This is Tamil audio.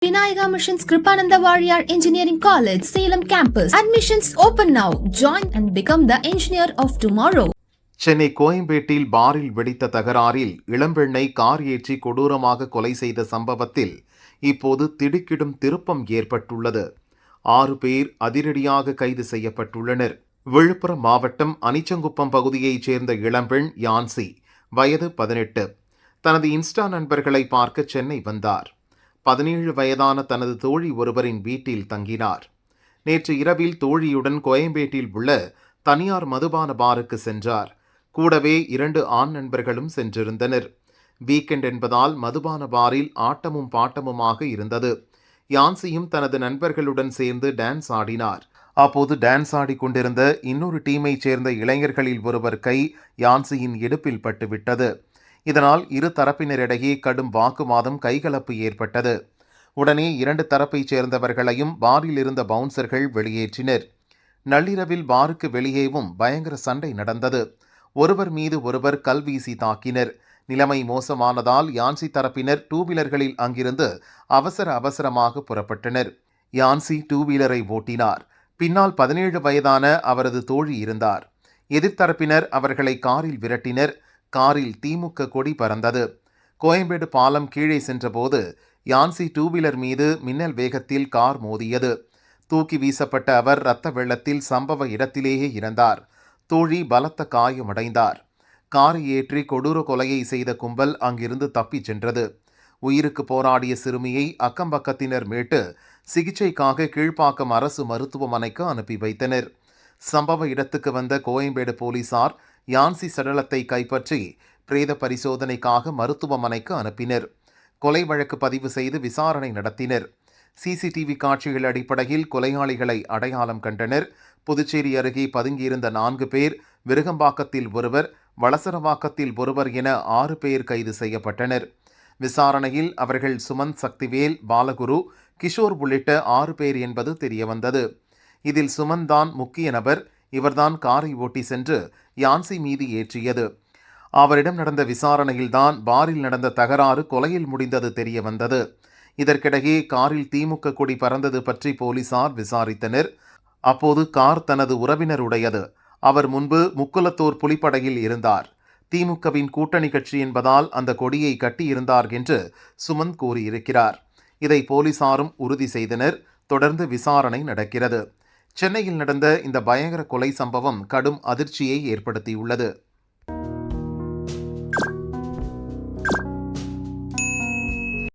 Vinayaka Mission's Kripananda Warrior Engineering College, Salem campus. Admissions open now. Join and become the engineer of tomorrow. Chennai கோயம்பேட்டில் பாரில் வெடித்த தகராறில் இளம்பெண்ணை கார் ஏற்றி கொடூரமாக கொலை செய்த சம்பவத்தில் இப்போது திடுக்கிடும் திருப்பம் ஏற்பட்டுள்ளது. 6 பேர் அதிரடியாக கைது செய்யப்பட்டுள்ளனர். விழுப்புரம் மாவட்டம் அனிச்சங்குப்பம் பகுதியைச் சேர்ந்த இளம்பெண் யான்சி, வயது 18, தனது இன்ஸ்டா நண்பர்களை பார்க்க சென்னை வந்தார். 17 வயதான தனது தோழி ஒருவரின் வீட்டில் தங்கினார். நேற்று இரவில் தோழியுடன் கோயம்பேட்டில் உள்ள தனியார் மதுபான பாருக்கு சென்றார். கூடவே 2 ஆண் நண்பர்களும் சென்றிருந்தனர். வீக்கெண்ட் என்பதால் மதுபான பாரில் ஆட்டமும் பாட்டமுமாக இருந்தது. யான்சியும் தனது நண்பர்களுடன் சேர்ந்து டான்ஸ் ஆடினார். அப்போது டான்ஸ் ஆடிக்கொண்டிருந்த இன்னொரு டீமைச் சேர்ந்த இளைஞர்களில் ஒருவர் கை யான்சியின் இடுப்பில் பட்டுவிட்டது. இதனால் இரு தரப்பினரிடையே கடும் வாக்குவாதம், கைகலப்பு ஏற்பட்டது. உடனே 2 தரப்பைச் சேர்ந்தவர்களையும் பாரில் இருந்த பவுன்சர்கள் வெளியேற்றினர். நள்ளிரவில் பாருக்கு வெளியேவும் பயங்கர சண்டை நடந்தது. ஒருவர் மீது ஒருவர் கல் வீசி தாக்கினர். நிலைமை மோசமானதால் யான்சி தரப்பினர் 2 வீலர்களில் அங்கிருந்து அவசரமாக புறப்பட்டனர். யான்சி 2 வீலரை ஓட்டினார். பின்னால் 17 வயதான அவரது தோழி இருந்தார். எதிர்த்தரப்பினர் அவர்களை காரில் விரட்டினர். காரில் திமுக கொடி பறந்தது. கோயம்பேடு பாலம் கீழே சென்றபோது யான்சி 2 வீலர் மீது மின்னல் வேகத்தில் கார் மோதியது. தூக்கி வீசப்பட்ட அவர் இரத்த வெள்ளத்தில் சம்பவ இடத்திலேயே இறந்தார். தோழி பலத்த காயமடைந்தார். காரை ஏற்றி கொடூர கொலையை செய்த கும்பல் அங்கிருந்து தப்பிச் சென்றது. உயிருக்கு போராடிய சிறுமியை அக்கம்பக்கத்தினர் மீட்டு சிகிச்சைக்காக கீழ்ப்பாக்கம் அரசு மருத்துவமனைக்கு அனுப்பி வைத்தனர். சம்பவ இடத்துக்கு வந்த கோயம்பேடு போலீசார் யான்சி சடலத்தை கைப்பற்றி பிரேத பரிசோதனைக்காக மருத்துவமனைக்கு அனுப்பினர். கொலை வழக்கு பதிவு செய்து விசாரணை நடத்தினர். சிசிடிவி காட்சிகள் அடிப்படையில் கொலையாளிகளை அடையாளம் கண்டனர். புதுச்சேரி அருகே பதுங்கியிருந்த 4 பேர், விருகம்பாக்கத்தில் ஒருவர், வளசரவாக்கத்தில் ஒருவர் என 6 பேர் கைது செய்யப்பட்டனர். விசாரணையில் அவர்கள் சுமந்த், சக்திவேல், பாலகுரு, கிஷோர் உள்ளிட்ட 6 பேர் என்பது தெரியவந்தது. இதில் சுமந்த் தான் முக்கிய நபர். இவர்தான் காரை ஓட்டி சென்று யான்சி மீது ஏற்றியது. அவரிடம் நடந்த விசாரணையில்தான் பாரில் நடந்த தகராறு கொலையில் முடிந்தது தெரிய வந்தது. இதற்கிடையே காரில் திமுக கொடி பறந்தது பற்றி போலீசார் விசாரித்தனர். அப்போது கார் தனது உறவினருடையது. அவர் முன்பு முக்குலத்தூர் புலிப்படையில் இருந்தார். திமுகவின் கூட்டணி கட்சி என்பதால் அந்த கொடியை கட்டியிருந்தார் என்று சுமந்த் கூறியிருக்கிறார். இதை போலீசாரும் உறுதி செய்தனர். தொடர்ந்து விசாரணை நடக்கிறது. சென்னையில் நடந்த இந்த பயங்கர கொலை சம்பவம் கடும் அதிர்ச்சியை ஏற்படுத்தியுள்ளது.